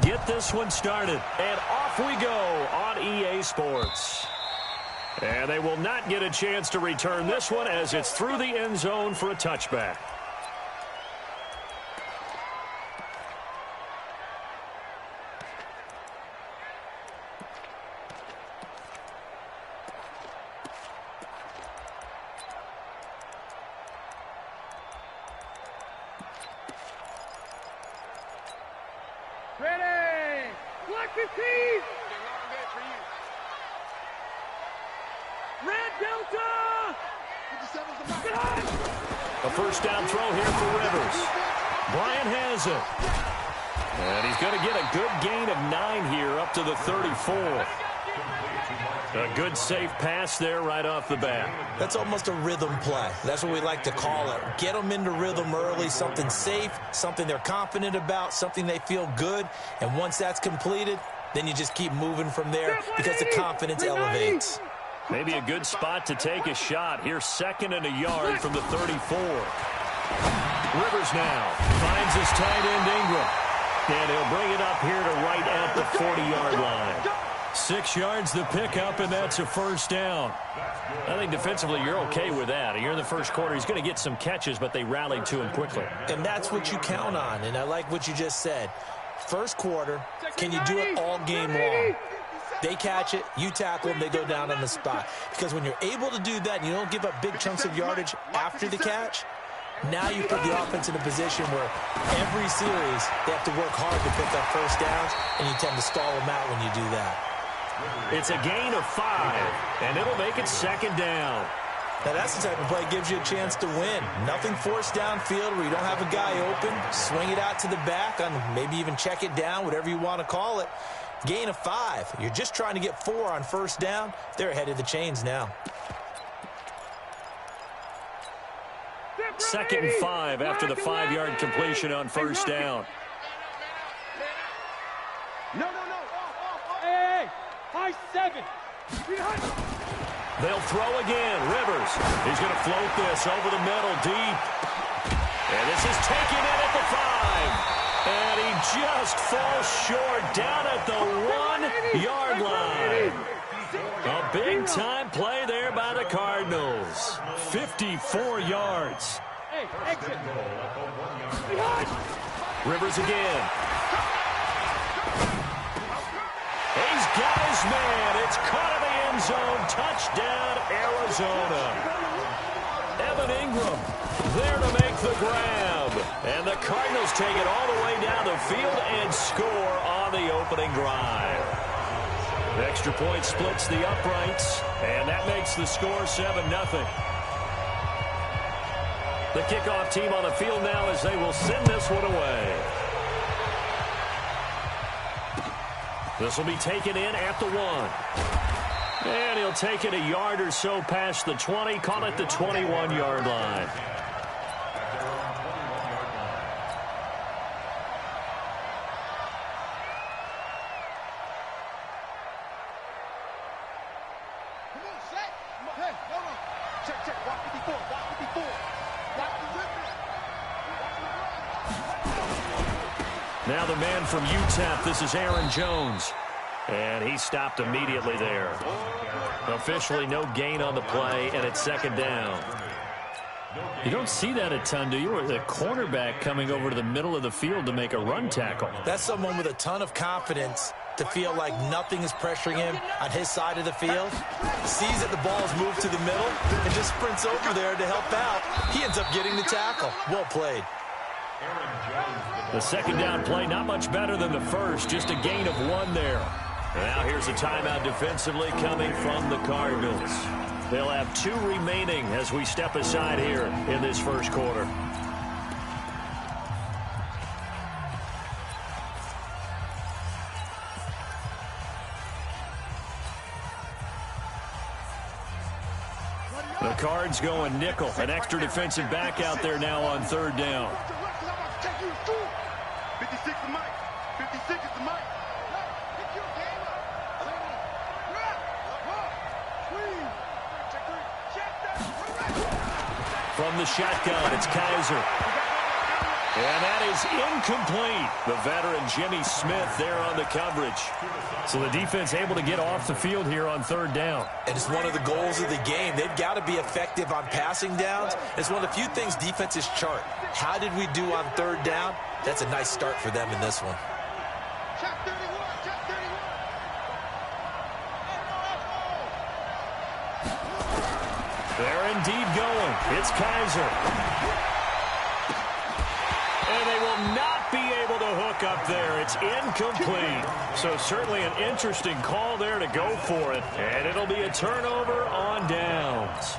get this one started. And off we go on EA Sports. And they will not get a chance to return this one as it's through the end zone for a touchback. Ready! Black 15! Red Delta! A first down throw here for Rivers. Bryant has it. And he's going to get a good gain of 9 here up to the 34. A good safe pass there right off the bat. That's almost a rhythm play. That's what we like to call it. Get them into rhythm early, something safe, something they're confident about, something they feel good. And once that's completed, then you just keep moving from there because the confidence elevates. Maybe a good spot to take a shot. Here's 2nd and a yard from the 34. Rivers now finds his tight end Ingram. And he'll bring it up here to right at the 40-yard line. 6 yards the pickup, and that's a first down. I think defensively you're okay with that. You're in the first quarter. He's going to get some catches, but they rallied to him quickly. And that's what you count on, and I like what you just said. First quarter, can you do it all game long? They catch it, you tackle them, they go down on the spot. Because when you're able to do that and you don't give up big chunks of yardage after the catch, now you put the offense in a position where every series they have to work hard to pick up first downs, and you tend to stall them out when you do that. It's a gain of 5, and it'll make it 2nd down. Now that's the type of play that gives you a chance to win. Nothing forced downfield where you don't have a guy open. Swing it out to the back, on maybe even check it down, whatever you want to call it. Gain of 5. You're just trying to get 4 on first down. They're ahead of the chains now. 2nd and 5 after the 5-yard completion on first down. No. Hey, high 7. They'll throw again. Rivers. He's going to float this over the middle deep. And this is taken in at the 5. And he just falls short down at the 1-yard line. A big-time play there by the Cardinals. 54 yards. Hey, exit. Rivers again. He's got his man. It's caught in the end zone. Touchdown, Arizona. Evan Ingram there to make the grab. And the Cardinals take it all the way down the field and score on the opening drive. The extra point splits the uprights, and that makes the score 7-0. The kickoff team on the field now as they will send this one away. This will be taken in at the 1. And he'll take it a yard or so past the 20, call it the 21-yard line. Now the man from UTEP, this is Aaron Jones. And he stopped immediately there. Officially no gain on the play, and it's 2nd down. You don't see that a ton, do you? Or the cornerback coming over to the middle of the field to make a run tackle. That's someone with a ton of confidence to feel like nothing is pressuring him on his side of the field. Sees that the ball's moved to the middle and just sprints over there to help out. He ends up getting the tackle. Well played. The 2nd down play, not much better than the first, just a gain of 1 there. Now here's a timeout defensively coming from the Cardinals. They'll have 2 remaining as we step aside here in this first quarter. The Cards going nickel, an extra defensive back out there now on 3rd down. 56 is Mike. 56 is the Mike. From the shotgun, it's Kaiser. And that is incomplete. The veteran Jimmy Smith there on the coverage. So the defense able to get off the field here on third down. And it's one of the goals of the game. They've got to be effective on passing downs. It's one of the few things defenses chart. How did we do on third down? That's a nice start for them in this one. Check 31, check 31. They're indeed going. It's Kaiser. And they will not be able to hook up there. It's incomplete. So certainly an interesting call there to go for it. And it'll be a turnover on downs.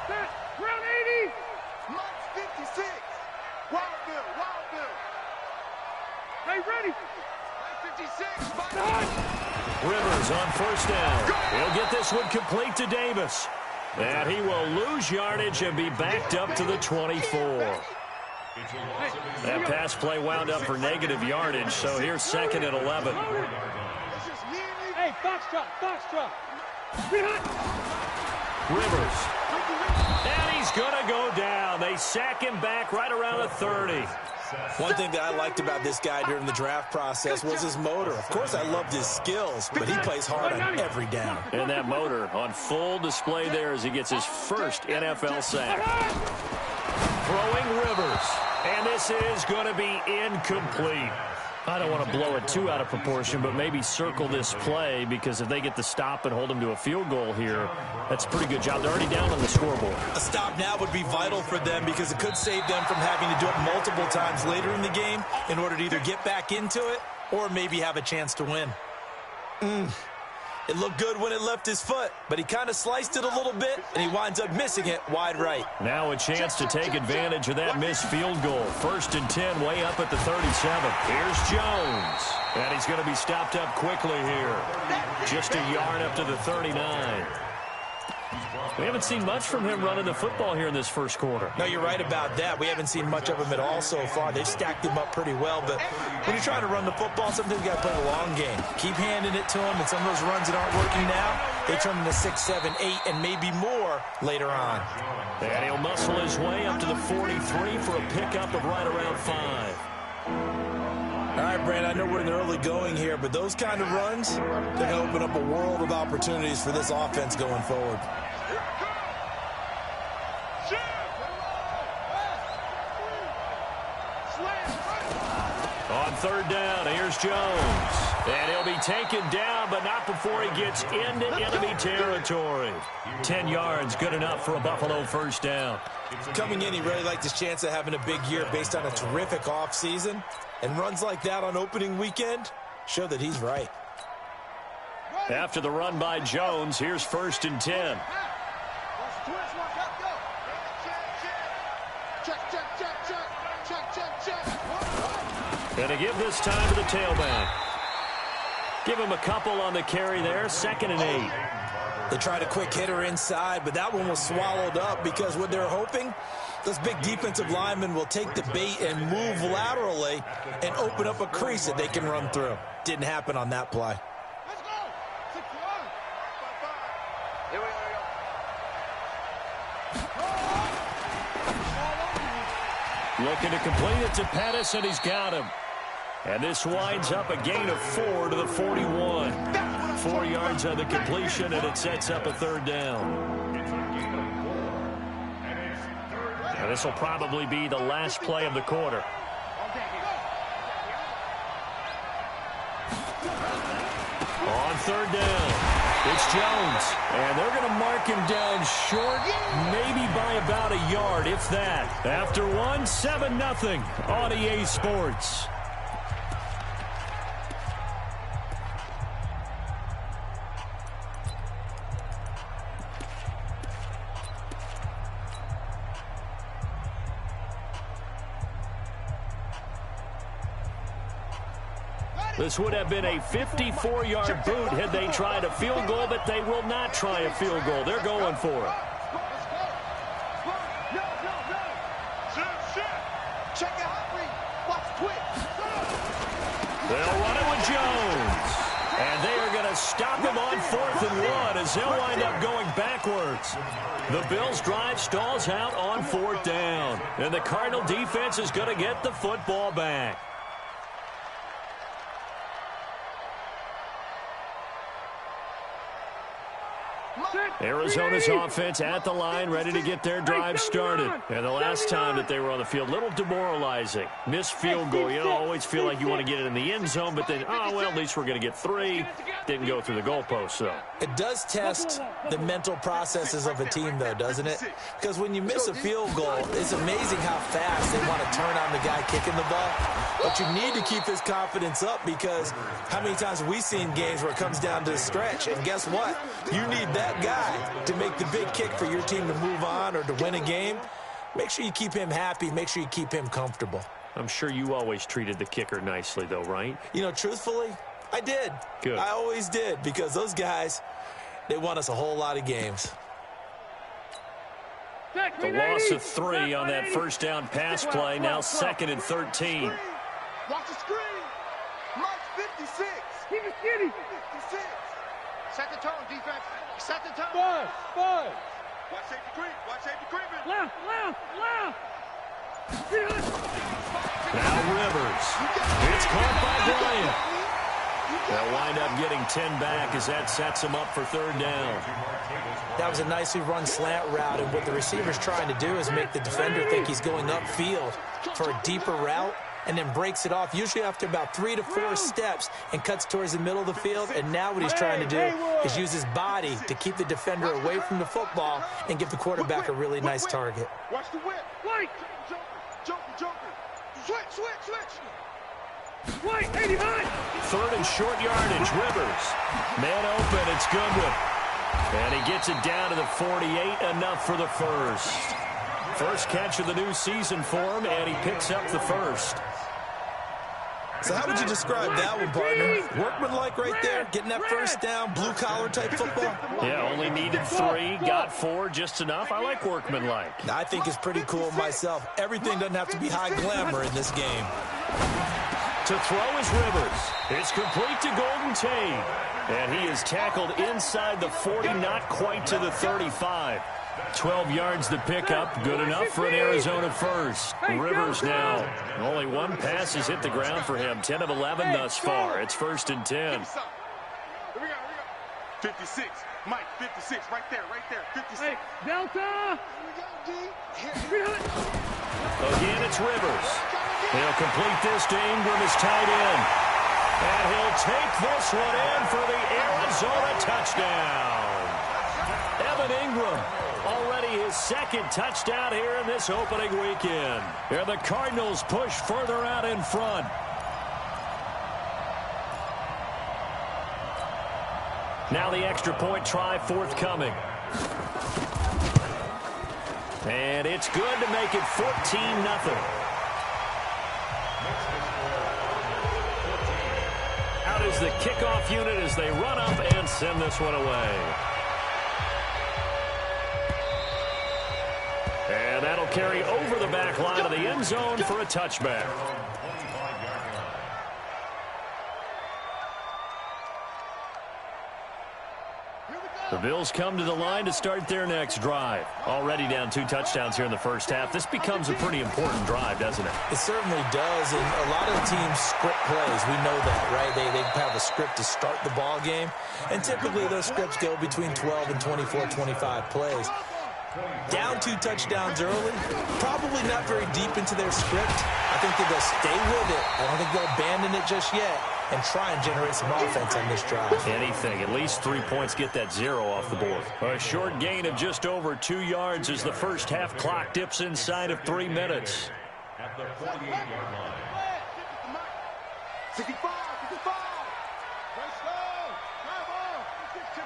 Set, ground 80. Mike's 56. Wildville, Wildville. Hey, ready. 56. Rivers on first down. He'll get this one complete to Davis. And he will lose yardage and be backed up to the 24. That pass play wound up for negative yardage, so here's second and 11. Hey, Foxtrot. Rivers. And he's going to go down. They sack him back right around the 30. One thing that I liked about this guy during the draft process was his motor. Of course, I loved his skills, but he plays hard on every down. And that motor on full display there as he gets his first NFL sack. Throwing Rivers. And this is going to be incomplete. I don't want to blow it too out of proportion, but maybe circle this play, because if they get the stop and hold them to a field goal here, that's a pretty good job. They're already down on the scoreboard. A stop now would be vital for them, because it could save them from having to do it multiple times later in the game in order to either get back into it or maybe have a chance to win. It looked good when it left his foot, but he kind of sliced it a little bit, and he winds up missing it wide right. Now a chance to take advantage of that missed field goal. First and 10, way up at the 37. Here's Jones. And he's going to be stopped up quickly here. Just a yard up to the 39. We haven't seen much from him running the football here in this first quarter. No, you're right about that. We haven't seen much of him at all so far. They've stacked him up pretty well, but when you're trying to run the football, sometimes you got to play the long game. Keep handing it to him, and some of those runs that aren't working now, they turn into 6, 7, 8, and maybe more later on. And he'll muscle his way up to the 43 for a pickup of right around 5. All right, Brand, I know we're in the early going here, but those kind of runs, they're going to open up a world of opportunities for this offense going forward. On third down, here's Jones. And he'll be taken down, but not before he gets into enemy territory. 10 yards, good enough for a Buffalo first down. Coming in, he really liked his chance of having a big year based on a terrific offseason. And runs like that on opening weekend show that he's right. After the run by Jones, here's first and 10. And to give this time to the tailback. Give him a couple on the carry there. Second and 8. They tried a quick hitter inside, but that one was swallowed up because what they're hoping, those big defensive linemen will take the bait and move laterally and open up a crease that they can run through. Didn't happen on that play. Let's go. 6-1. Here we go. Looking to complete it to Pettis, and he's got him. And this winds up a gain of 4 to the 41. 4 yards on the completion, and it sets up a third down. And this will probably be the last play of the quarter. On third down, it's Jones. And they're going to mark him down short, maybe by about a yard, if that. After one, 7-0 on EA Sports. This would have been a 54-yard boot had they tried a field goal, but they will not try a field goal. They're going for it. They'll run it with Jones. And they are going to stop him on 4th and 1 as they'll wind up going backwards. The Bills' drive stalls out on 4th down. And the Cardinal defense is going to get the football back. Arizona's offense at the line, ready to get their drive started. And the last time that they were on the field, a little demoralizing. Missed field goal. You don't always feel like you want to get it in the end zone, but then, oh, well, at least we're going to get 3. Didn't go through the goalpost, though. It does test the mental processes of a team, though, doesn't it? Because when you miss a field goal, it's amazing how fast they want to turn on the guy kicking the ball. But you need to keep his confidence up because how many times have we seen games where it comes down to the stretch? And guess what? You need that guy to make the big kick for your team to move on or to win a game. Make sure you keep him happy. Make sure you keep him comfortable. I'm sure you always treated the kicker nicely, though, right? You know, truthfully, I did. Good. I always did because those guys, they won us a whole lot of games. The loss of 3 on that first down pass play. Now 2nd and 13. Watch the screen. Mark 56. Keep it skinny. 56. Set the tone, defense. Set the tone. 5. Watch safety creep. Watch safety creeping. Left. Now Rivers. It's caught by Bryant. They'll wind up getting 10 back as that sets them up for 3rd down. That was a nicely run slant route, and what the receiver's trying to do is make the defender think he's going upfield for a deeper route and then breaks it off, usually after about 3 to 4 steps, and cuts towards the middle of the field. And now what he's trying to do is use his body to keep the defender away from the football and give the quarterback a really nice target. Watch the whip. White. Joker. Switch. White, 89. 3rd and short yardage. Rivers. Man open. It's Goodwin. And he gets it down to the 48. Enough for the first. First catch of the new season for him, and he picks up the first. So how would you describe that one, partner? Workmanlike right there, getting that first down, blue-collar type football? Yeah, only needed 3, got 4, just enough. I like workmanlike. I think it's pretty cool myself. Everything doesn't have to be high glamour in this game. To throw is Rivers. It's complete to Golden Tate. And he is tackled inside the 40, not quite to the 35. 12 yards to pick up. Good enough for an Arizona first. Rivers now. Only 1 pass has hit the ground for him. 10 of 11 thus far. It's 1st and 10. Here we go. 56. Mike, 56. Right there. 56. Hey, Delta. Here we go, D. Again, it's Rivers. He'll complete this to Ingram as tight end. And he'll take this one in for the Arizona touchdown. Evan Ingram, already his 2nd touchdown here in this opening weekend. And the Cardinals push further out in front. Now the extra point try forthcoming. And it's good to make it 14-0. Out is the kickoff unit as they run up and send this one away. And that'll carry over the back line of the end zone for a touchback. The Bills come to the line to start their next drive. Already down 2 touchdowns here in the first half. This becomes a pretty important drive, doesn't it? It certainly does, and a lot of teams script plays. We know that, right? They have a script to start the ball game, and typically those scripts go between 12 and 24, 25 plays. Down 2 touchdowns early, probably not very deep into their script. I think that they'll stay with it. I don't think they'll abandon it just yet and try and generate some offense on this drive. Anything. At least 3 points, get that 0 off the board. A short gain of just over 2 yards as the first half clock dips inside of 3 minutes. At the 48-yard line. 55. Let's go. Drive on.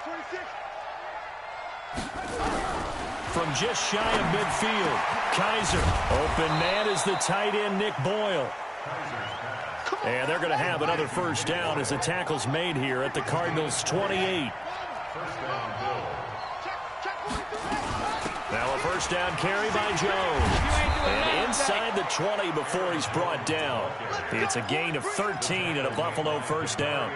26. From just shy of midfield, Kaiser. Open man is the tight end, Nick Boyle. And they're going to have another first down as the tackle's made here at the Cardinals' 28. Now a first down carry by Jones. And inside the 20 before he's brought down. It's a gain of 13 and a Buffalo first down.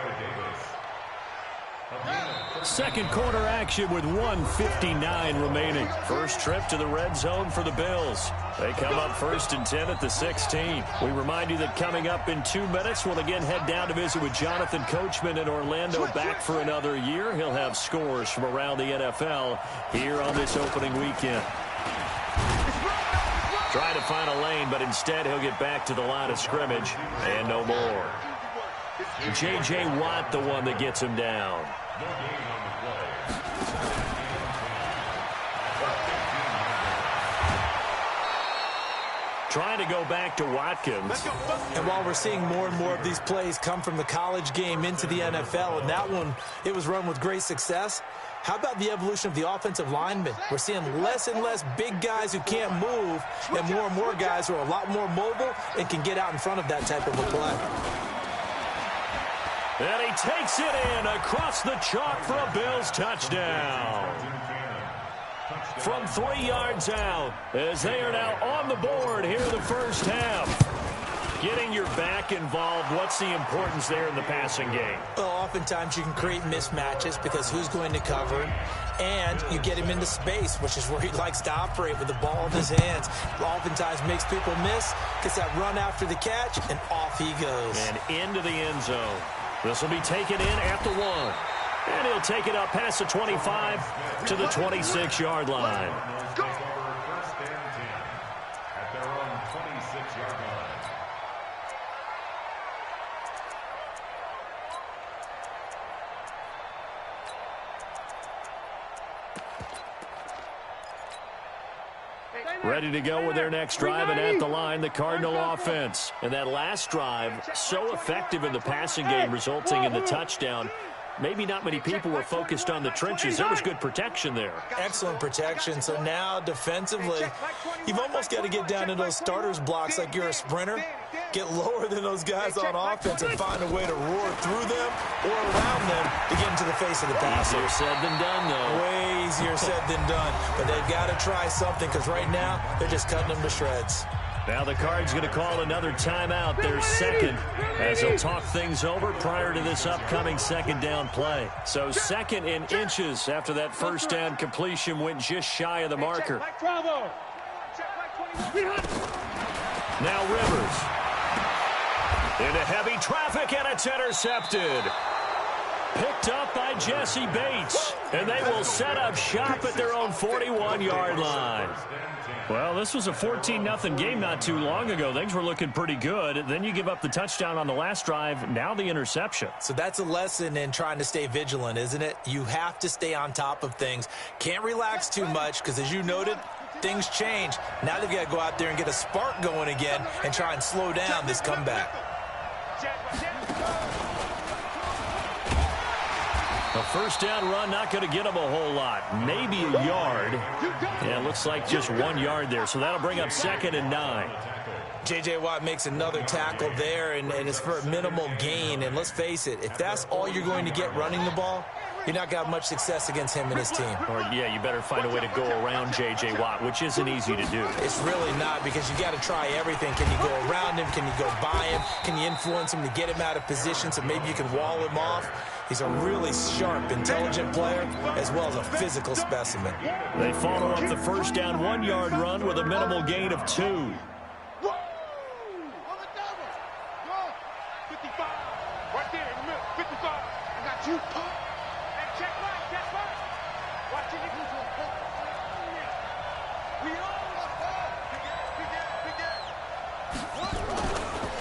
Second quarter action with 1:59 remaining. First trip to the red zone for the Bills. They come up 1st and 10 at the 16. We remind you that coming up in 2 minutes, we'll again head down to visit with Jonathan Coachman in Orlando, back for another year. He'll have scores from around the NFL here on this opening weekend. Trying to find a lane, but instead he'll get back to the line of scrimmage and no more. J.J. Watt, the one that gets him down. Trying to go back to Watkins. And while we're seeing more and more of these plays come from the college game into the NFL, and that one, it was run with great success, how about the evolution of the offensive linemen? We're seeing less and less big guys who can't move, and more guys who are a lot more mobile and can get out in front of that type of a play. And he takes it in across the chalk for a Bills touchdown. From 3 yards out, as they are now on the board here in the first half. Getting your back involved, what's the importance there in the passing game? Well, oftentimes you can create mismatches because who's going to cover him, and you get him into space, which is where he likes to operate with the ball in his hands. Oftentimes makes people miss, gets that run after the catch, and off he goes. And into the end zone. This will be taken in at the 1. And he'll take it up past the 25 to the 26-yard line. First and 10 at their own 26-yard line. Ready to go with their next drive, and at the line, the Cardinal offense. And that last drive, so effective in the passing game, resulting in the touchdown. Maybe not many people were focused on the trenches. There was good protection there. Excellent protection. So now defensively, you've almost got to get down to those starters blocks like you're a sprinter. Get lower than those guys on offense and find a way to roar through them or around them to get into the face of the passer. Easier said than done, though. Way easier said than done. But they've got to try something because right now they're just cutting them to shreds. Now the Cards going to call another timeout, their second, as they'll talk things over prior to this upcoming second down play. So 2nd and inches after that first down completion went just shy of the marker. Now Rivers. Into heavy traffic, and it's intercepted. Picked up by Jesse Bates, and they will set up shop at their own 41-yard line. Well, this was a 14-0 game not too long ago. Things were looking pretty good. Then you give up the touchdown on the last drive. Now the interception. So that's a lesson in trying to stay vigilant, isn't it? You have to stay on top of things. Can't relax too much because, as you noted, things change. Now they've got to go out there and get a spark going again and try and slow down this comeback. A first down run, not going to get him a whole lot. Maybe a yard. Yeah, it looks like just 1 yard there. So that'll bring up 2nd and 9. J.J. Watt makes another tackle there, and it's for a minimal gain. And let's face it, if that's all you're going to get running the ball, you're not going to have much success against him and his team. Or, yeah, you better find a way to go around J.J. Watt, which isn't easy to do. It's really not, because you got to try everything. Can you go around him? Can you go by him? Can you influence him to get him out of position so maybe you can wall him off? He's a really sharp, intelligent player, as well as a physical specimen. They follow up the first down 1 yard run with a minimal gain of 2. 55. Right there in the middle. 55. I got you. Hey, check right. Watch it.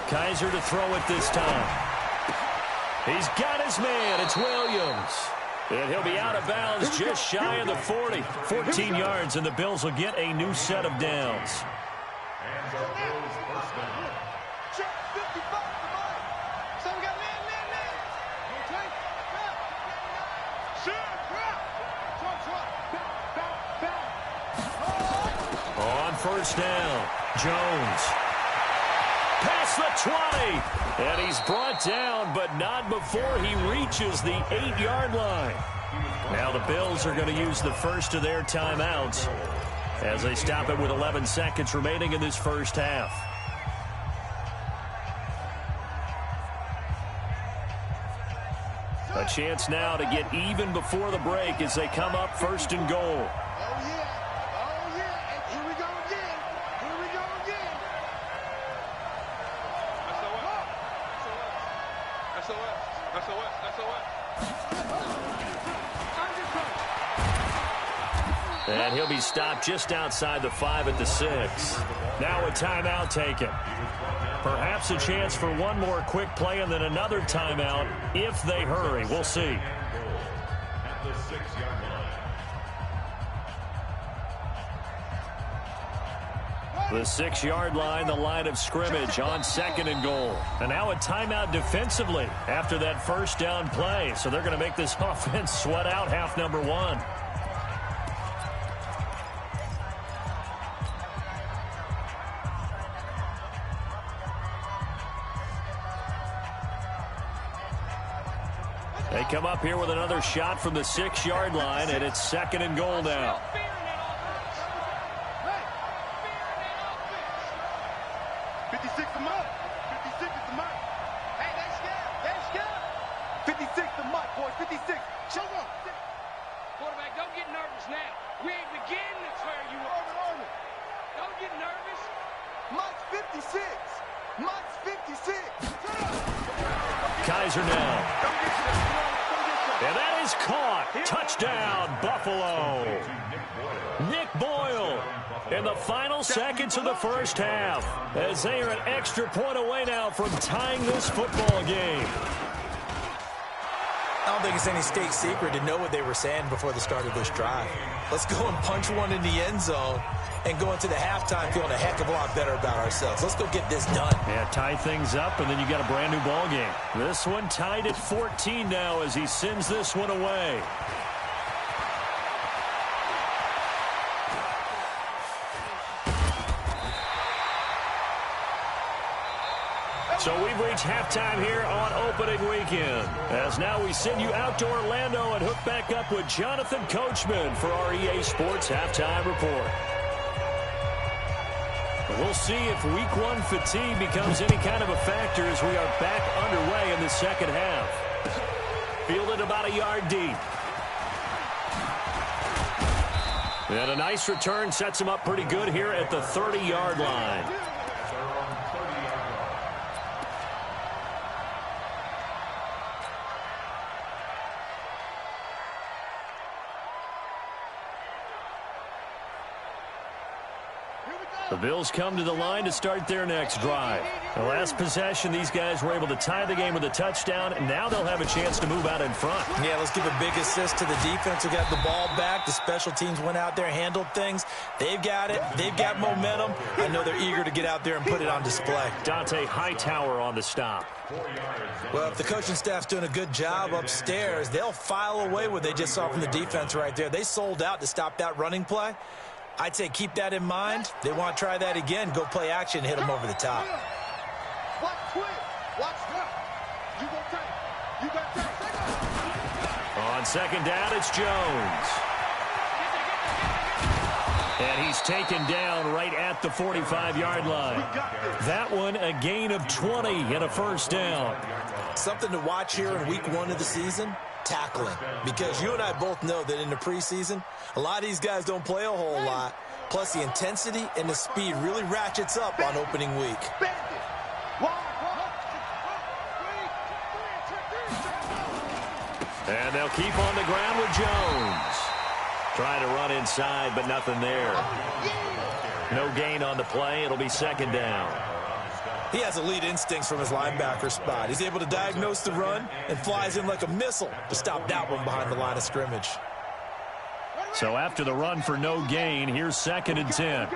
Kaiser to throw it this time. He's got his man. It's Williams. And he'll be out of bounds just shy of the 40. 14 yards, and the Bills will get a new set of downs. On first down, Jones. Past the 20. And he's brought down, but not before he reaches the 8-yard line. Now the Bills are going to use the first of their timeouts as they stop it with 11 seconds remaining in this first half. A chance now to get even before the break as they come up 1st and goal. Oh, yeah. Oh, yeah. And here we go again. Here we go again. SOS. SOS. SOS. And he'll be stopped just outside the 5 at the 6. Now a timeout taken. Perhaps a chance for one more quick play and then another timeout if they hurry. We'll see. The 6-yard line, the line of scrimmage on 2nd and goal. And now a timeout defensively after that 1st down play. So they're going to make this offense sweat out half number 1. They come up here with another shot from the 6-yard line, and it's 2nd and goal now. Kaiser now. And that is caught. Touchdown, Buffalo. Nick Boyle in the final seconds of the 1st half as they are an extra point away now from tying this football game. I don't think it's any state secret to know what they were saying before the start of this drive. Let's go and punch one in the end zone and go into the halftime feeling a heck of a lot better about ourselves. Let's go get this done. Yeah, tie things up, and then you got a brand new ball game. This one tied at 14 now as he sends this one away. So we've reached halftime here on opening weekend. As now we send you out to Orlando and hook back up with Jonathan Coachman for our EA Sports Halftime Report. We'll see if Week 1 fatigue becomes any kind of a factor as we are back underway in the 2nd half. Fielded about a yard deep. And a nice return sets him up pretty good here at the 30-yard line. The Bills come to the line to start their next drive. The last possession, these guys were able to tie the game with a touchdown, and now they'll have a chance to move out in front. Yeah, let's give a big assist to the defense who got the ball back. The special teams went out there, handled things. They've got it. They've got momentum. I know they're eager to get out there and put it on display. Dante Hightower on the stop. Well, if the coaching staff's doing a good job upstairs, they'll file away what they just saw from the defense right there. They sold out to stop that running play. I'd say keep that in mind. They want to try that again. Go play action, hit them over the top. Watch quick. Watch that. You go take. You got take. On 2nd down, it's Jones. And he's taken down right at the 45-yard line. That one, a gain of 20 and a 1st down. Something to watch here in Week 1 of the season. Tackling, because you and I both know that in the preseason, a lot of these guys don't play a whole lot. Plus, the intensity and the speed really ratchets up on opening week. And they'll keep on the ground with Jones. Trying to run inside, but nothing there. No gain on the play. It'll be 2nd down. He has elite instincts from his linebacker spot. He's able to diagnose the run and flies in like a missile to stop that one behind the line of scrimmage. So after the run for no gain, here's 2nd and 10.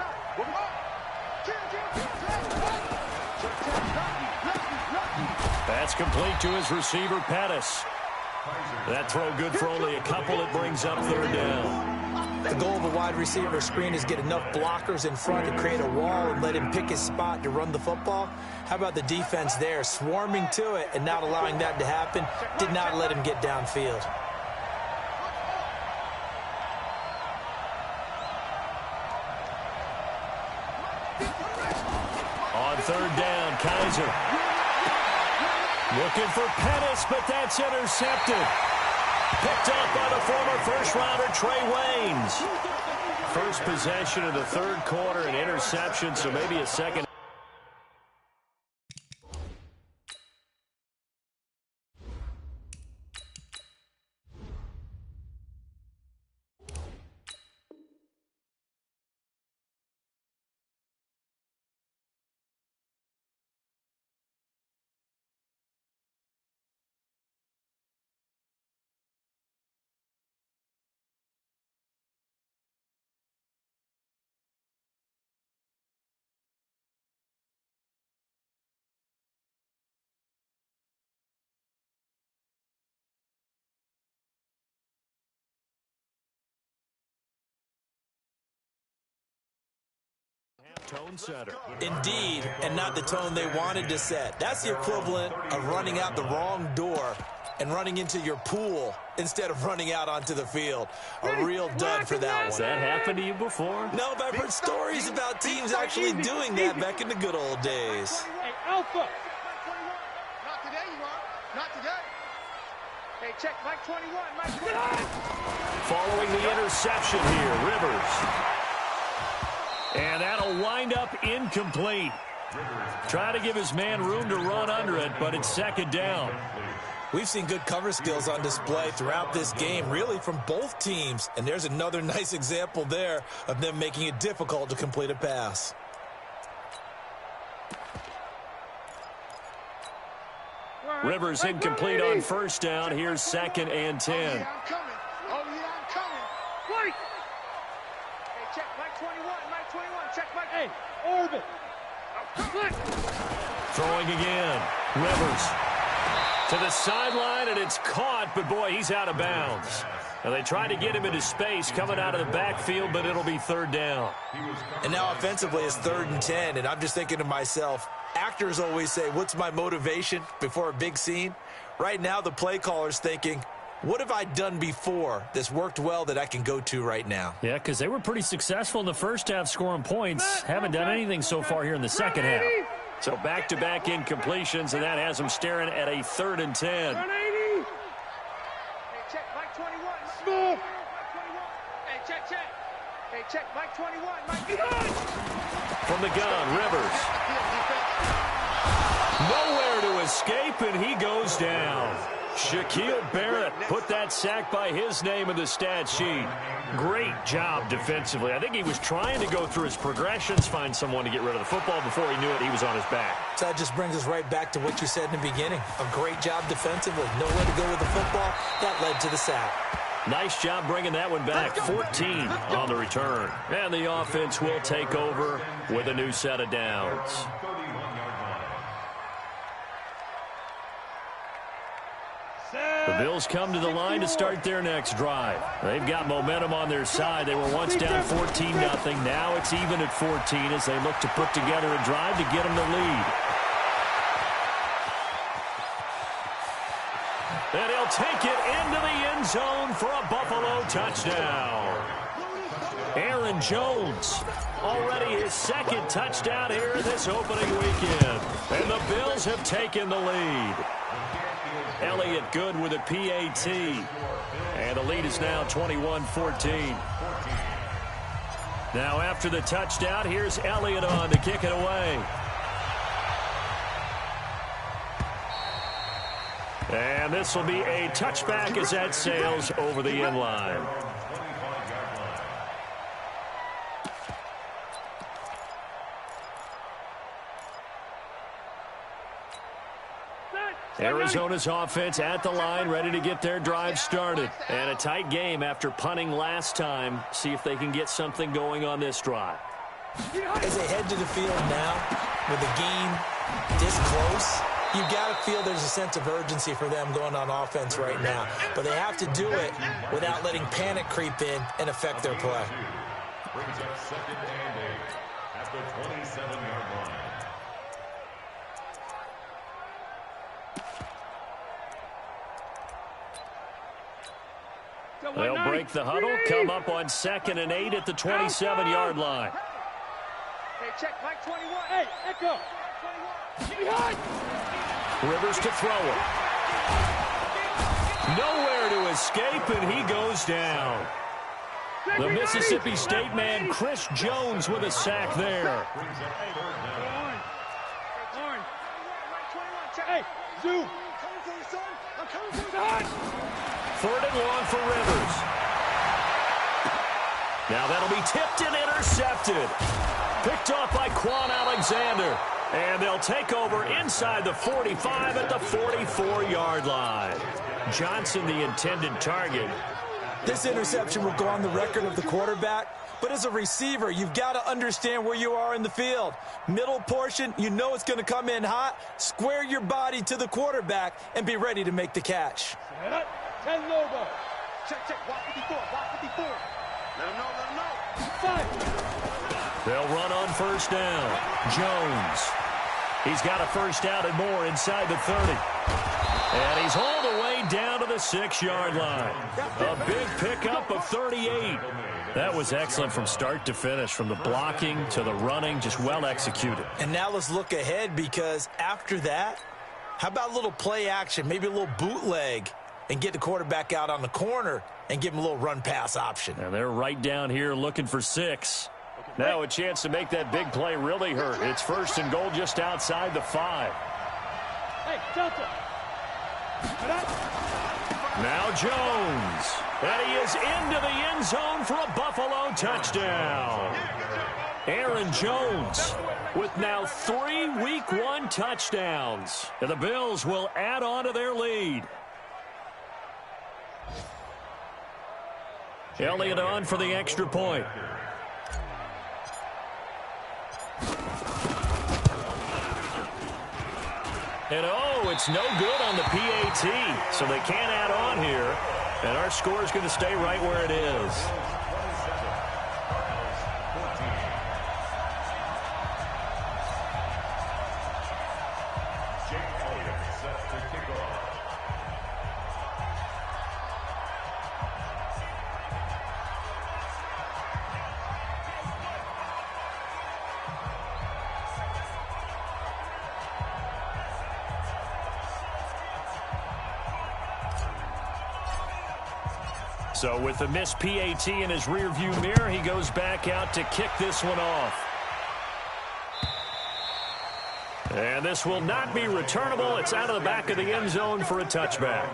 That's complete to his receiver, Pettis. That throw good for only a couple. It brings up 3rd down. The goal of a wide receiver screen is get enough blockers in front to create a wall and let him pick his spot to run the football. How about the defense there, swarming to it and not allowing that to happen? Did not let him get downfield. On 3rd down, Kaiser. Looking for Pettis, but that's intercepted. Picked up by the former first-rounder Trey Waynes. First possession of the third quarter, an interception, so maybe a second. Tone setter. Indeed, and not the tone they wanted to set. That's the equivalent of running out the wrong door and running into your pool instead of running out onto the field. A real dud for that one. Has that happened to you before? No, but I've heard stories about teams actually doing that back in the good old days. Hey, Alpha. Not today, you are. Not today. Hey, check Mike 21. Mike 21. Following the interception here, Rivers. And that'll wind up incomplete. Try to give his man room to run under it, but it's second down. We've seen good cover skills on display throughout this game, really from both teams. And there's another nice example there of them making it difficult to complete a pass. Rivers incomplete on first down. Here's 2nd and 10. Oh, yeah, I'm coming. Oh, yeah, I'm coming. Wait. Hey, check Mike 21. Mike 21. Check Mike. Hey, orbit. Throwing again. Rivers to the sideline, and it's caught, but boy, he's out of bounds. And they try to get him into space coming out of the backfield, but it'll be third down. And now offensively it's 3rd and 10, and I'm just thinking to myself, actors always say, what's my motivation before a big scene? Right now the play caller's thinking, what have I done before that's worked well that I can go to right now? Yeah, because they were pretty successful in the first half scoring points. Haven't done anything so far here in the second half. So back-to-back incompletions, and that has them staring at a 3rd and 10. Hey, check Mike 21. Move. Hey, check. Hey, check Mike 21. Mike. From the gun, Rivers. Nowhere to escape, and he goes down. Shaquille Barrett put that sack by his name in the stat sheet. Great job defensively. I think he was trying to go through his progressions, find someone to get rid of the football. Before he knew it, he was on his back. So that just brings us right back to what you said in the beginning. A great job defensively. Nowhere to go with the football. That led to the sack. Nice job bringing that one back. 14 on the return. And the offense will take over with a new set of downs. The Bills come to the line to start their next drive. They've got momentum on their side. They were once down 14-0. Now it's even at 14 as they look to put together a drive to get them the lead. And he'll take it into the end zone for a Buffalo touchdown. Aaron Jones, already his 2nd touchdown here in this opening weekend. And the Bills have taken the lead. Elliott good with a PAT. And the lead is now 21-14. Now after the touchdown, here's Elliott on to kick it away. And this will be a touchback as that sails over the end line. Arizona's offense at the line, ready to get their drive started. And a tight game after punting last time. See if they can get something going on this drive. As they head to the field now, with the game this close, you've got to feel there's a sense of urgency for them going on offense right now. But they have to do it without letting panic creep in and affect their play. Brings up 2nd and 8 at the 27-yard line. They'll break the huddle, come up on 2nd and 8 at the 27-yard line. Hey, check Mike 21. Hey, Echo. 21. Rivers to throw it. Nowhere to escape, and he goes down. The Mississippi State man, Chris Jones, with a sack there. Hey, Zoo. Third and long for Rivers. Now that'll be tipped and intercepted. Picked off by Quan Alexander. And they'll take over inside the 45 at the 44-yard line. Johnson, the intended target. This interception will go on the record of the quarterback, but as a receiver, you've got to understand where you are in the field. Middle portion, you know it's going to come in hot. Square your body to the quarterback and be ready to make the catch. 10 over. Check, block 54, block 54. Let him know. 5. They'll run on first down. Jones. He's got a first down and more inside the 30. And he's all the way down to the 6-yard line. A big pickup of 38. That was excellent from start to finish, from the blocking to the running, just well executed. And now let's look ahead, because after that, how about a little play action, maybe a little bootleg, and get the quarterback out on the corner and give him a little run-pass option. And they're right down here looking for 6. Now a chance to make that big play really hurt. It's first and goal just outside the 5. Hey, Delta. Now Jones. And he is into the end zone for a Buffalo touchdown. Aaron Jones with now 3 Week 1 touchdowns. And the Bills will add on to their lead. Elliott on for the extra point. And oh, it's no good on the PAT, so they can't add on here. And our score is going to stay right where it is. So with the missed PAT in his rearview mirror, he goes back out to kick this one off. And this will not be returnable. It's out of the back of the end zone for a touchback.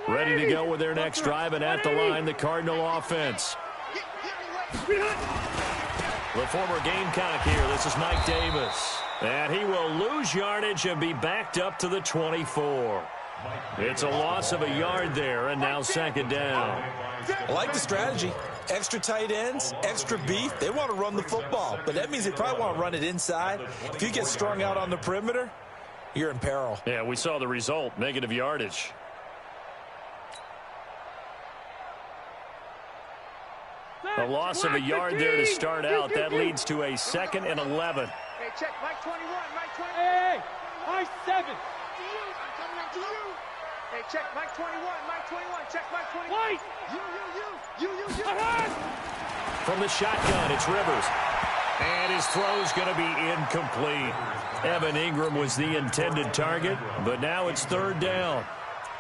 Ready to go with their next drive, and at the line, the Cardinal offense. The former Gamecock here. This is Mike Davis. And he will lose yardage and be backed up to the 24. It's a loss of a yard there, and now second down. I like the strategy. Extra tight ends, extra beef. They want to run the football, but that means they probably want to run it inside. If you get strung out on the perimeter, you're in peril. Yeah, we saw the result, negative yardage. A loss of a yard there to start out. That leads to a 2nd and 11. Hey, check Mike 21, Mike 21. Hey, Mike 7. I'm coming up to you. Hey, check Mike 21, Mike 21. Check Mike 21. White. You. From the shotgun, it's Rivers. And his throw's going to be incomplete. Evan Ingram was the intended target, but now it's third down.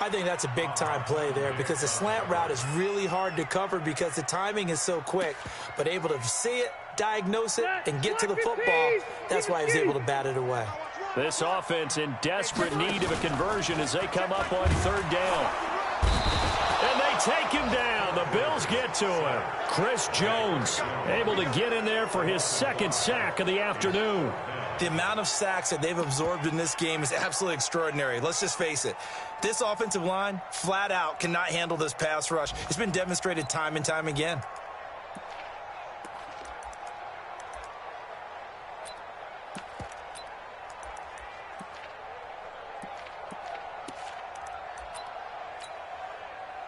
I think that's a big-time play there, because the slant route is really hard to cover because the timing is so quick. But able to see it, diagnose it, and get to the football, that's why he was able to bat it away. This offense in desperate need of a conversion as they come up on third down. And they take him down. The Bills get to him. Chris Jones able to get in there for his 2nd sack of the afternoon. The amount of sacks that they've absorbed in this game is absolutely extraordinary. Let's just face it. This offensive line, flat out, cannot handle this pass rush. It's been demonstrated time and time again.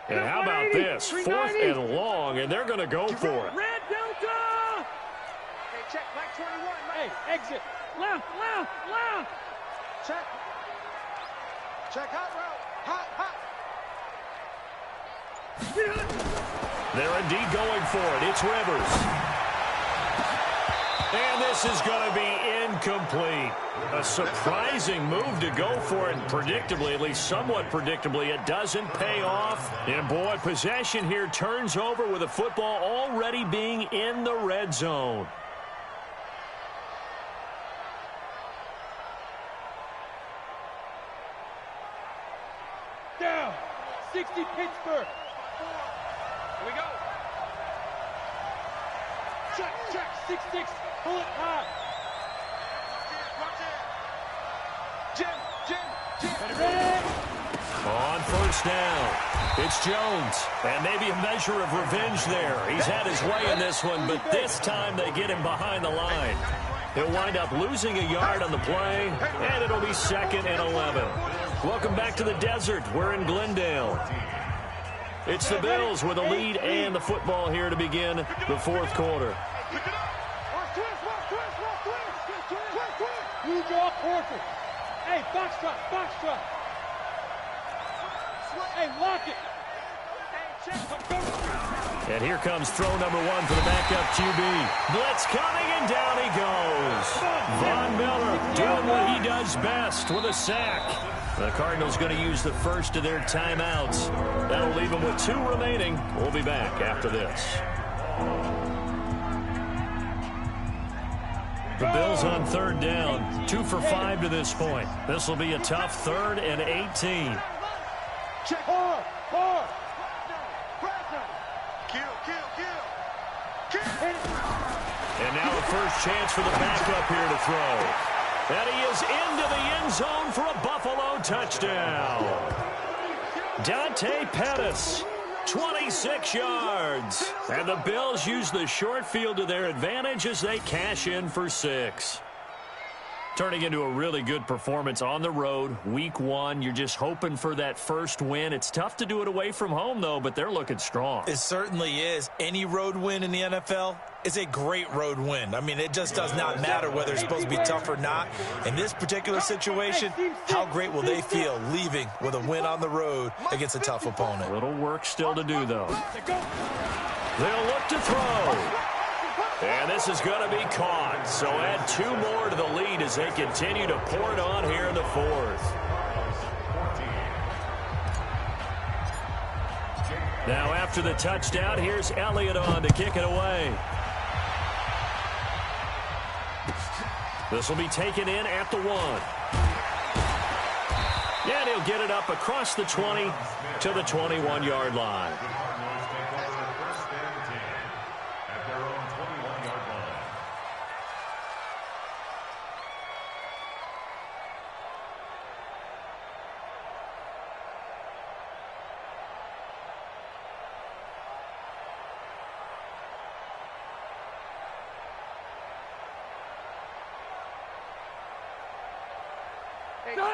And how about this? 4th and long, and they're going to go for it. Red Delta! Hey, check Mike 21. Hey, exit. Left. Check. Check hot route. Hot. They're indeed going for it. It's Rivers. And this is going to be incomplete. A surprising move to go for it. And predictably, at least somewhat predictably, it doesn't pay off. And boy, possession here turns over with the football already being in the red zone. Down. 60 Pittsburgh. Here we go. Check. 6-6. Pull it high. Jim. Ready. On first down, it's Jones. And maybe a measure of revenge there. He's had his way in this one, but this time they get him behind the line. He'll wind up losing a yard on the play, and it'll be 2nd and 11. Welcome back to the desert. We're in Glendale. It's the Bills with a lead and the football here to begin the fourth quarter. You draw perfect. Hey, box drop. Hey, lock it. And here comes throw number 1 for the backup QB. Blitz coming, and down he goes. Von Miller doing what he does best with a sack. The Cardinals going to use the first of their timeouts. That'll leave them with 2 remaining. We'll be back after this. The Bills on third down, 2 for 5 to this point. This will be a tough 3rd and 18. Check hard. And now a first chance for the backup here to throw. And he is into the end zone for a Buffalo touchdown. Dante Pettis, 26 yards. And the Bills use the short field to their advantage as they cash in for 6. Turning into a really good performance on the road. Week 1, you're just hoping for that first win. It's tough to do it away from home, though, but they're looking strong. It certainly is. Any road win in the NFL is a great road win. I mean, it just does not matter whether it's supposed to be tough or not. In this particular situation, how great will they feel leaving with a win on the road against a tough opponent? A little work still to do, though. They'll look to throw. And this is going to be caught. So add 2 more to the lead as they continue to pour it on here in the 4th. Now after the touchdown, here's Elliott on to kick it away. This will be taken in at the 1. And he'll get it up across the 20 to the 21-yard line.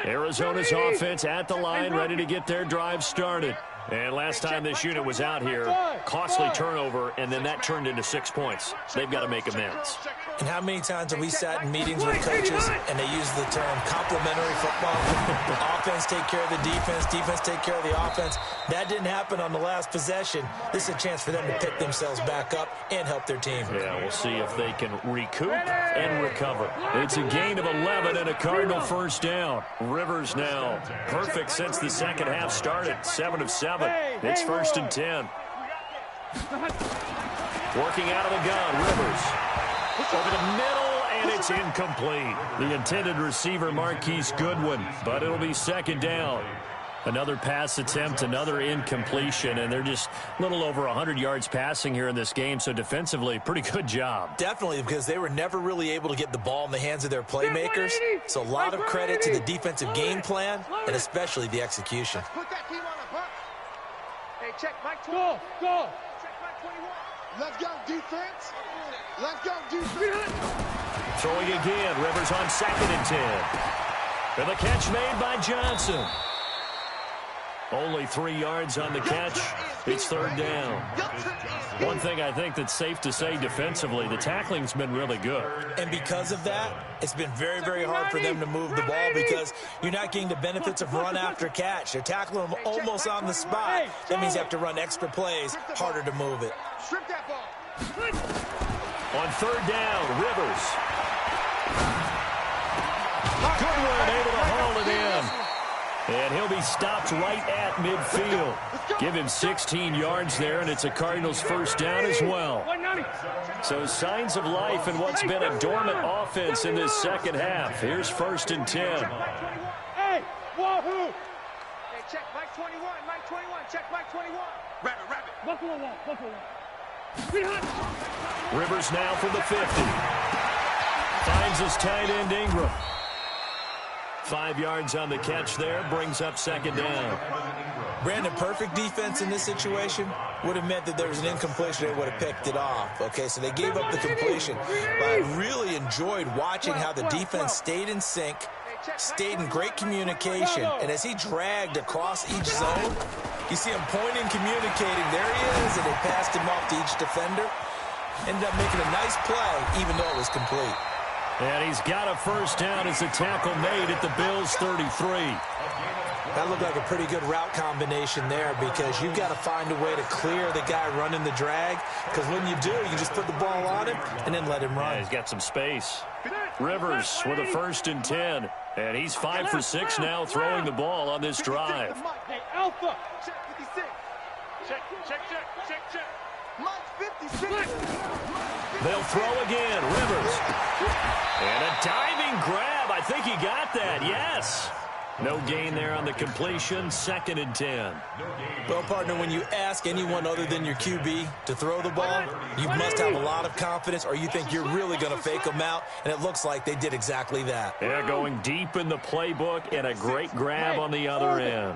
Arizona's offense at the line, ready to get their drive started. And last time this unit was out here, costly turnover, and then that turned into 6 points. They've got to make amends. And how many times have we sat in meetings with coaches and they use the term complementary football? Offense take care of the defense, defense take care of the offense. That didn't happen on the last possession. This is a chance for them to pick themselves back up and help their team. Yeah, we'll see if they can recoup and recover. It's a gain of 11 and a Cardinal first down. Rivers now perfect since the second half started, 7 of 7. It's 1st and 10. Working out of the gun, Rivers. Over the middle, and it's incomplete. The intended receiver, Marquise Goodwin, but it'll be 2nd down. Another pass attempt, another incompletion, and they're just a little over 100 yards passing here in this game, so defensively, pretty good job. Definitely, because they were never really able to get the ball in the hands of their playmakers, so a lot of credit to the defensive game plan, and especially the execution. Put that team on a box. Hey, check Mike 12. Go. Check Mike 21. Let's go, defense. Let's go, defense. Throwing again, Rivers on 2nd and 10. And the catch made by Johnson. Only 3 yards on the catch. It's third down. One thing I think that's safe to say defensively, the tackling's been really good. And because of that, it's been very, very hard for them to move the ball because you're not getting the benefits of run after catch. They're tackling them almost on the spot. That means you have to run extra plays, harder to move it. On third down, Rivers. Goodwin able to haul it in. And he'll be stopped right at midfield. Give him 16 yards there, and it's a Cardinals first down as well. So signs of life in what's been a dormant offense in this second half. Here's first and 10. Hey, wahoo! Hey, check Mike 21, Mike 21, check Mike 21. Rabbit. Buffalo one. Rivers now from the 50. Finds his tight end Ingram. 5 yards on the catch there, brings up second down. Brandon, perfect defense in this situation would have meant that there was an incompletion. They would have picked it off. Okay, so they gave up the completion. But I really enjoyed watching how the defense stayed in sync, stayed in great communication, and as he dragged across each zone, you see him pointing, communicating. There he is, and they passed him off to each defender. Ended up making a nice play, even though it was complete. And he's got a first down as a tackle made at the Bills' 33. That looked like a pretty good route combination there because you've got to find a way to clear the guy running the drag, because when you do, you just put the ball on him and then let him run. Yeah, he's got some space. Rivers with a first and 10, and he's 5 for 6 now throwing the ball on this drive. Hey, Alpha. Check 56. Check. Mike 56. They'll throw again. Rivers. And a diving grab. I think he got that. Yes. No gain there on the completion. Second and 10. Well, partner, when you ask anyone other than your QB to throw the ball, you must have a lot of confidence, or you think you're really going to fake them out, and it looks like they did exactly that. Yeah, going deep in the playbook and a great grab on the other end.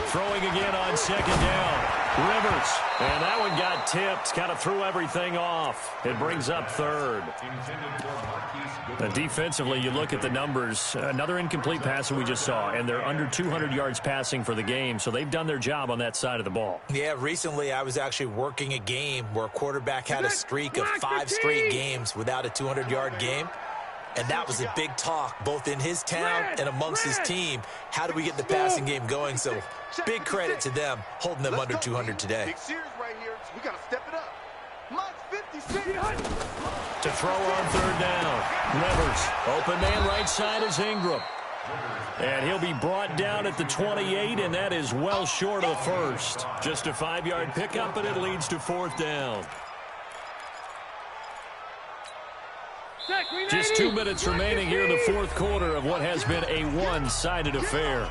Throwing again on second down. Rivers. And that one got tipped. Kind of threw everything off. It brings up third. And defensively, you look at the numbers. Another incomplete pass that we just saw, and they're under 200 yards passing for the game, so they've done their job on that side of the ball. Yeah, recently I was actually working a game where a quarterback had a streak of 5 straight games without a 200-yard game. And that was a big talk, both in his town and amongst his team. How do we get the passing game going? So big credit to them, holding them under 200 today. Big series right here. We got to step it up. Mike 56. To throw on third down. Rivers. Open man right side is Ingram. And he'll be brought down at the 28, and that is well short of the first. Just a 5-yard pickup, and it leads to fourth down. Just 2 minutes remaining here in the fourth quarter of what has been a one-sided affair.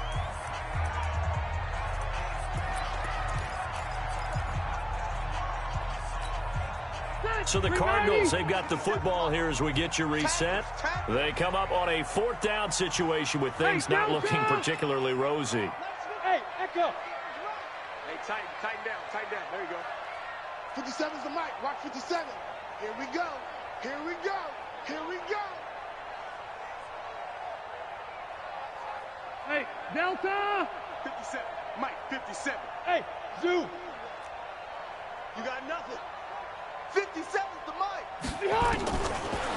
So the Cardinals, they've got the football here as we get you reset. They come up on a fourth down situation with things not looking particularly rosy. Hey, Echo. Hey, tighten down. There you go. 57's the mic. Watch 57. Here we go. Hey, Delta. 57. Mike, 57. Hey, Zoo. You got nothing. 57's the mic. Behind.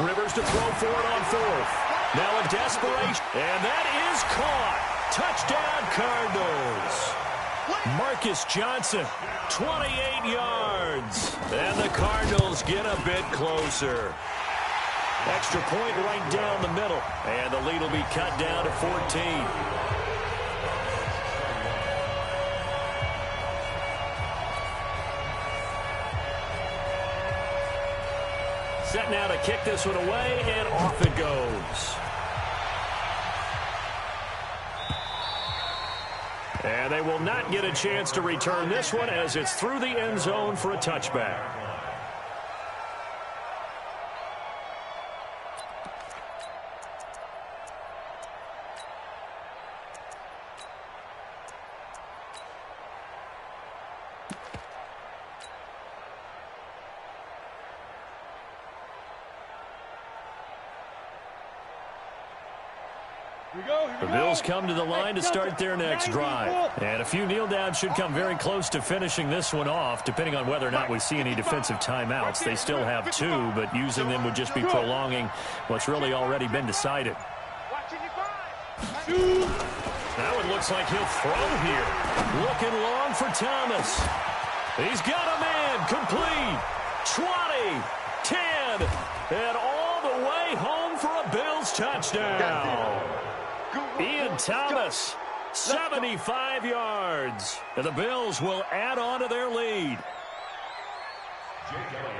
Rivers to throw for it on fourth. Now a desperation. And that is caught. Touchdown, Cardinals. Marcus Johnson, 28 yards. And the Cardinals get a bit closer. Extra point right down the middle. And the lead will be cut down to 14. Set now to kick this one away, and off it goes. And they will not get a chance to return this one as it's through the end zone for a touchback. The Bills come to the line to start their next drive. And a few kneel downs should come very close to finishing this one off, depending on whether or not we see any defensive timeouts. They still have 2, but using them would just be prolonging what's really already been decided. That one looks like he'll throw here. Looking long for Thomas. He's got a man. Complete. 20, 10, and all the way home for a Bills touchdown. Ian Thomas, 75 yards. And the Bills will add on to their lead.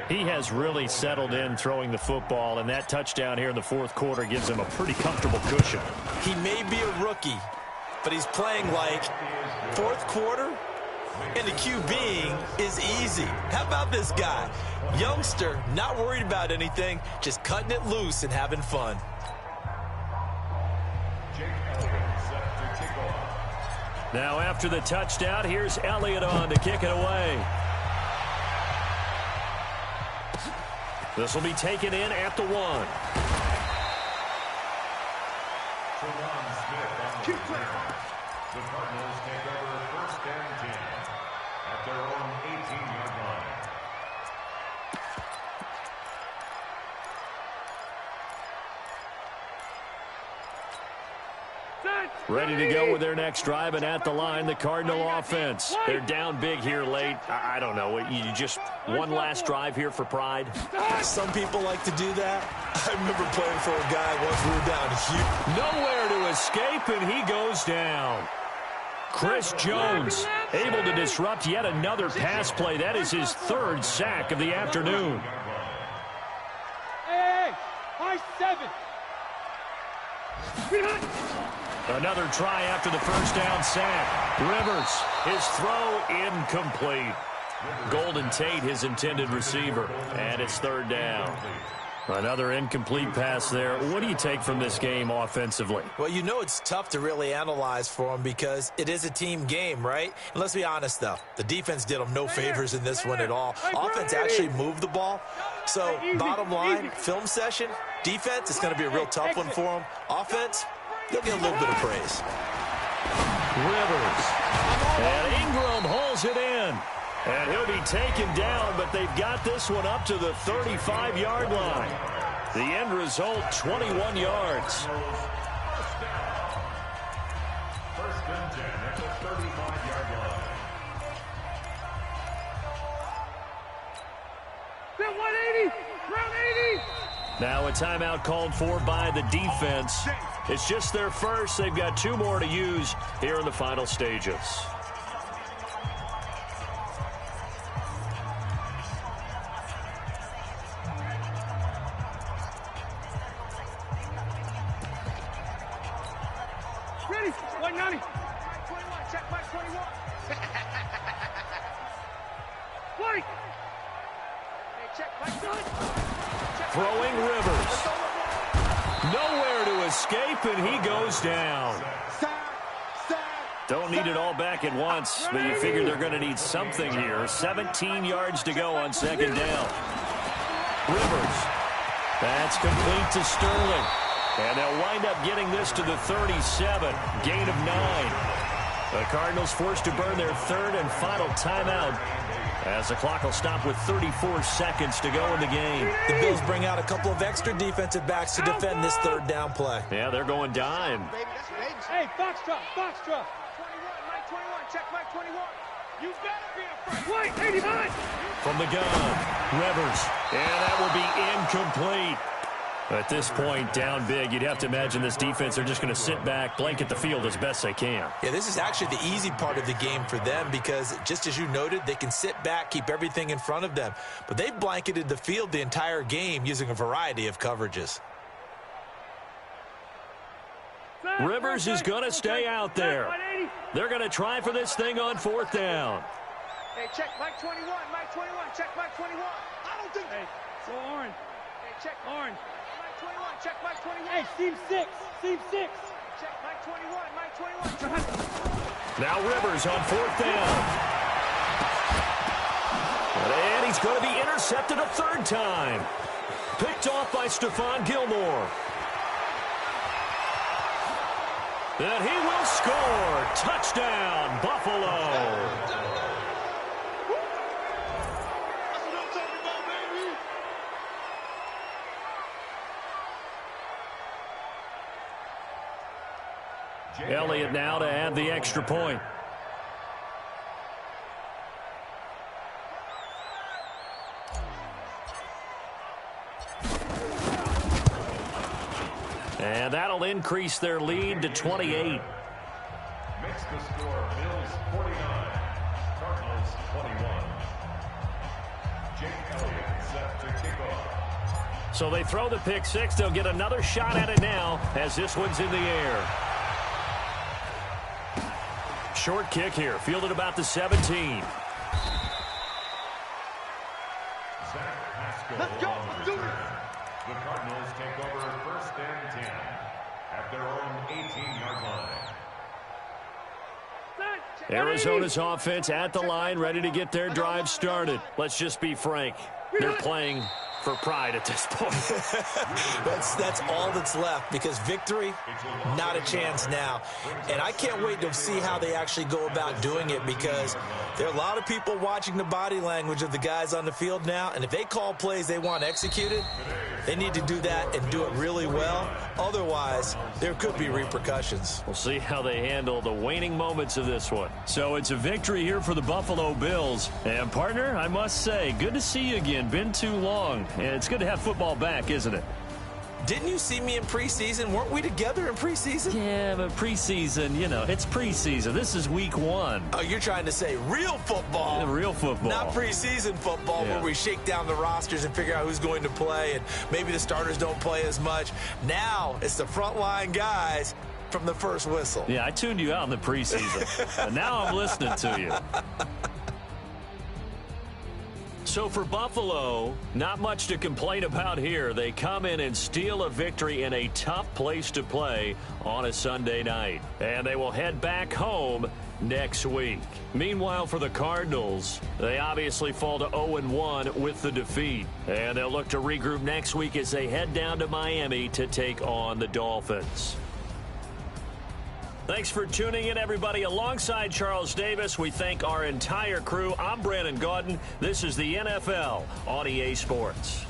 He has really settled in throwing the football, and that touchdown here in the fourth quarter gives him a pretty comfortable cushion. He may be a rookie, but he's playing like fourth quarter, and the QBing is easy. How about this guy? Youngster, not worried about anything, just cutting it loose and having fun. Now after the touchdown, here's Elliott on to kick it away. This will be taken in at the 1. The Cardinals take over 1st and 10 at their own 18-yard line. Ready to go with their next drive, and at the line, the Cardinal offense. They're down big here late. I don't know. You just one last drive here for pride? Some people like to do that. I remember playing for a guy once we were down huge. Nowhere to escape, and he goes down. Chris Jones able to disrupt yet another pass play. That is his 3rd sack of the afternoon. Hey, high 7. Another try after the first down sack. Rivers, his throw incomplete. Golden Tate, his intended receiver, and it's 3rd down. Another incomplete pass there. What do you take from this game offensively? Well, you know it's tough to really analyze for them because it is a team game, right? And let's be honest, though. The defense did them no favors in this one at all. Offense actually moved the ball. So, bottom line, film session, defense, it's going to be a real tough one for them. Offense, they'll get a little bit of praise. Rivers. And Ingram holds it in. And he'll be taken down, but they've got this one up to the 35-yard line. The end result, 21 yards. 1st and 10 at the 35-yard line. Then 180, round 80. Now a timeout called for by the defense. It's just their first. They've got 2 more to use here in the final stages. Ready, 190. 21, check my 21. Flight. Hey, check my gun. Throwing Rivers. Nowhere to escape, and he goes down. Don't need it all back at once, but you figure they're going to need something here. 17 yards to go on 2nd down. Rivers. That's complete to Sterling. And they'll wind up getting this to the 37. Gain of 9. The Cardinals forced to burn their 3rd and final timeout, as the clock will stop with 34 seconds to go in the game. The Bills bring out a couple of extra defensive backs to defend this 3rd down play. Yeah, they're going dime. Hey, box drop, box drop. 21, Mike 21, check Mike 21. You better be a front. White, 89. From the gun, Rivers. And that will be incomplete. At this point, down big, you'd have to imagine this defense, they're just going to sit back, blanket the field as best they can. Yeah, this is actually the easy part of the game for them because, just as you noted, they can sit back, keep everything in front of them. But they've blanketed the field the entire game using a variety of coverages. Rivers is going to stay out there. They're going to try for this thing on 4th down. Hey, check Mike 21, Mike 21, check Mike 21. I don't think... Hey, so orange. Hey, check orange. Mike 21, check Mike 21. Hey, seam 6, seam 6. Check Mike 21, Mike 21. Now Rivers on 4th down. And he's going to be intercepted a 3rd time. Picked off by Stephon Gilmore. And he will score. Touchdown, Buffalo. Elliott now to add the extra point. And that'll increase their lead to 28. Makes the score Bills 49, Cardinals 21. Jake Elliott set to kick off. So they throw the pick six. They'll get another shot at it now as this one's in the air. Short kick here, fielded about the 17. Zach Pascal. Let's go. Let's do it. The Cardinals take over first and 10 at their own 18-yard line. Arizona's offense at the line, ready to get their drive started. Let's just be frank. They're playing for pride at this point. That's all that's left, because victory, not a chance now. And I can't wait to see how they actually go about doing it, because there are a lot of people watching the body language of the guys on the field now, and if they call plays they want executed, they need to do that and do it really well. Otherwise, there could be repercussions. We'll see how they handle the waning moments of this one. So it's a victory here for the Buffalo Bills. And, partner, I must say, good to see you again. Been too long. And it's good to have football back, isn't it? Didn't you see me in preseason? Weren't we together in preseason? Yeah, but preseason, you know, it's preseason. This is week 1. Oh, you're trying to say real football. Real football. Not preseason football, Yeah. where we shake down the rosters and figure out who's going to play, and maybe the starters don't play as much. Now it's the frontline guys from the first whistle. Yeah, I tuned you out in the preseason. And now I'm listening to you. So for Buffalo, not much to complain about here. They come in and steal a victory in a tough place to play on a Sunday night. And they will head back home next week. Meanwhile, for the Cardinals, they obviously fall to 0-1 with the defeat. And they'll look to regroup next week as they head down to Miami to take on the Dolphins. Thanks for tuning in, everybody. Alongside Charles Davis, we thank our entire crew. I'm Brandon Gaudin. This is the NFL on EA Sports.